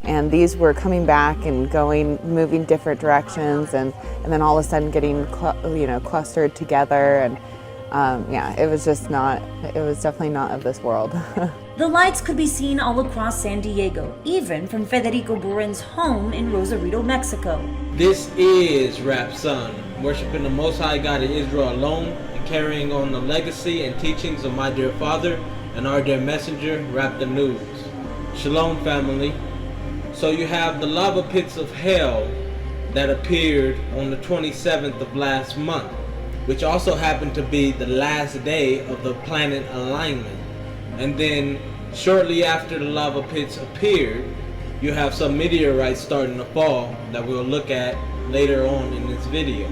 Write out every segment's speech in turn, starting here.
and these were coming back and moving different directions, and then all of a sudden getting clustered together, and yeah, it was definitely not of this world. The lights could be seen all across San Diego, even from Federico Burin's home in Rosarito, Mexico. This is Rap Son, worshiping the Most High God of Israel alone and carrying on the legacy and teachings of my dear father and our dear messenger, Rap the News. Shalom, family. So you have the lava pits of hell that appeared on the 27th of last month, which also happened to be the last day of the planet alignment. And then shortly after the lava pits appeared, you have some meteorites starting to fall that we'll look at later on in this video.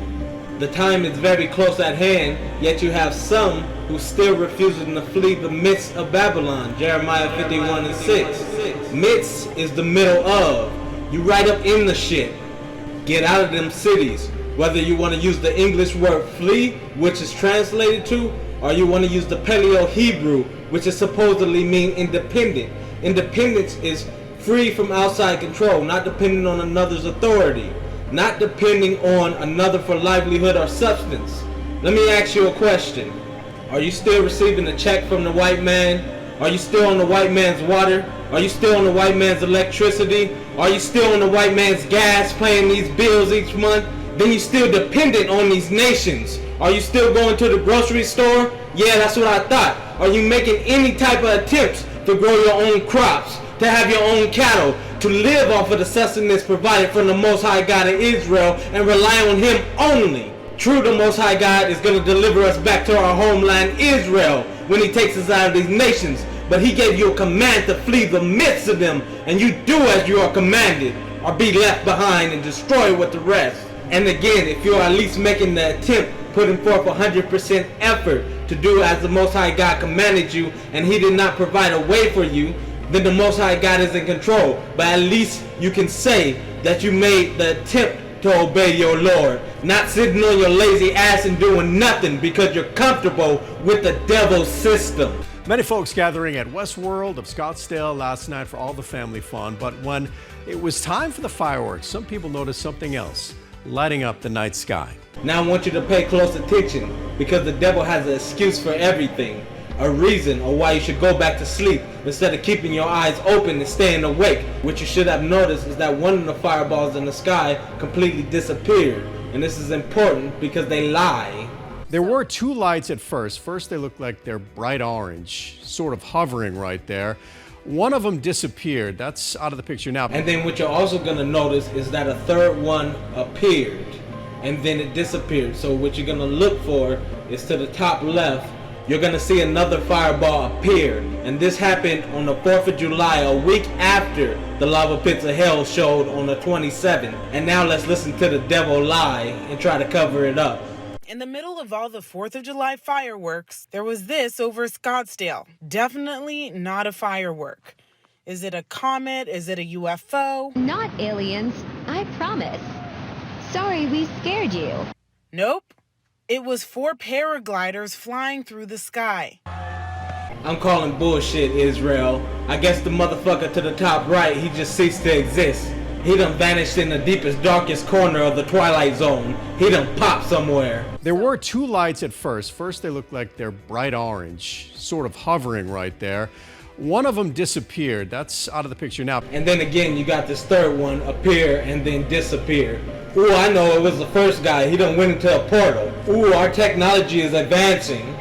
The time is very close at hand, yet you have some who still refusing to flee the midst of Babylon. Jeremiah 51:6. Midst is the middle of. You right up in the shit. Get out of them cities. Whether you want to use the English word flee, which is translated to, or you want to use the Paleo-Hebrew, which is supposedly mean independent. Independence is free from outside control, not depending on another's authority, not depending on another for livelihood or substance. Let me ask you a question. Are you still receiving a check from the white man? Are you still on the white man's water? Are you still on the white man's electricity? Are you still on the white man's gas, paying these bills each month? Then you still dependent on these nations. Are you still going to the grocery store? Yeah, that's what I thought. Are you making any type of attempts to grow your own crops, to have your own cattle, to live off of the sustenance provided from the Most High God of Israel and rely on Him only? True, the Most High God is going to deliver us back to our homeland Israel when He takes us out of these nations. But He gave you a command to flee the midst of them, and you do as you are commanded, or be left behind and destroyed with the rest. And again, if you're at least making the attempt, putting forth 100% effort to do as the Most High God commanded you, and He did not provide a way for you, then the Most High God is in control. But at least you can say that you made the attempt to obey your Lord, not sitting on your lazy ass and doing nothing because you're comfortable with the devil's system. Many folks gathering at Westworld of Scottsdale last night for all the family fun, but when it was time for the fireworks, some people noticed something else lighting up the night sky. Now I want you to pay close attention, because the devil has an excuse for everything, a reason or why you should go back to sleep instead of keeping your eyes open and staying awake. What you should have noticed is that one of the fireballs in the sky completely disappeared, and this is important because they lie. There were two lights at first. First they looked like they're bright orange, sort of hovering right there. One of them disappeared. That's out of the picture now. And then what you're also going to notice is that a third one appeared and then it disappeared. So what you're going to look for is to the top left, you're going to see another fireball appear. And this happened on the 4th of July, a week after the lava pits of hell showed on the 27th. And now let's listen to the devil lie and try to cover it up. In the middle of all the 4th of July fireworks, there was this over Scottsdale. Definitely not a firework. Is it a comet? Is it a UFO? Not aliens, I promise. Sorry we scared you. Nope. It was 4 paragliders flying through the sky. I'm calling bullshit, Israel. I guess the motherfucker to the top right, he just ceased to exist. He done vanished in the deepest, darkest corner of the Twilight Zone. He done popped somewhere. There were two lights at first. First they looked like they're bright orange, sort of hovering right there. One of them disappeared. That's out of the picture now. And then again, you got this third one appear and then disappear. Ooh, I know, it was the first guy. He done went into a portal. Ooh, our technology is advancing.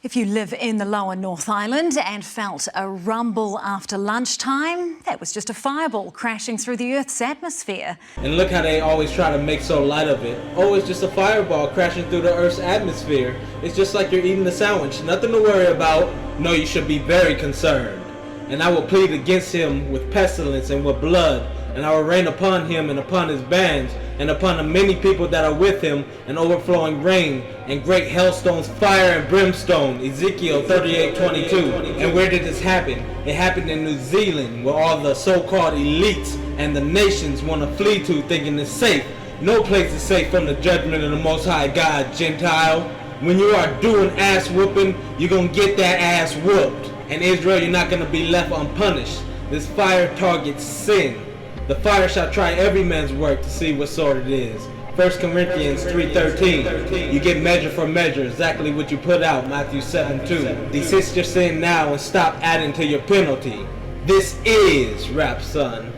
If you live in the lower North Island and felt a rumble after lunchtime, that was just a fireball crashing through the Earth's atmosphere. And look how they always try to make so light of it. Oh, it's just a fireball crashing through the Earth's atmosphere. It's just like you're eating a sandwich. Nothing to worry about. No, you should be very concerned. And I will plead against him with pestilence and with blood. And I will rain upon him and upon his bands, and upon the many people that are with him, an overflowing rain, and great hailstones, fire and brimstone. Ezekiel 38:22. And where did this happen? It happened in New Zealand, where all the so-called elites and the nations want to flee to, thinking it's safe. No place is safe from the judgment of the Most High God, Gentile. When you are doing ass whooping, you're going to get that ass whooped. And Israel, you're not going to be left unpunished. This fire targets sin. The fire shall try every man's work to see what sort it is. 1 Corinthians 3:13. You get measure for measure, exactly what you put out. Matthew 7:2. Desist your sin now and stop adding to your penalty. This is Rap Son.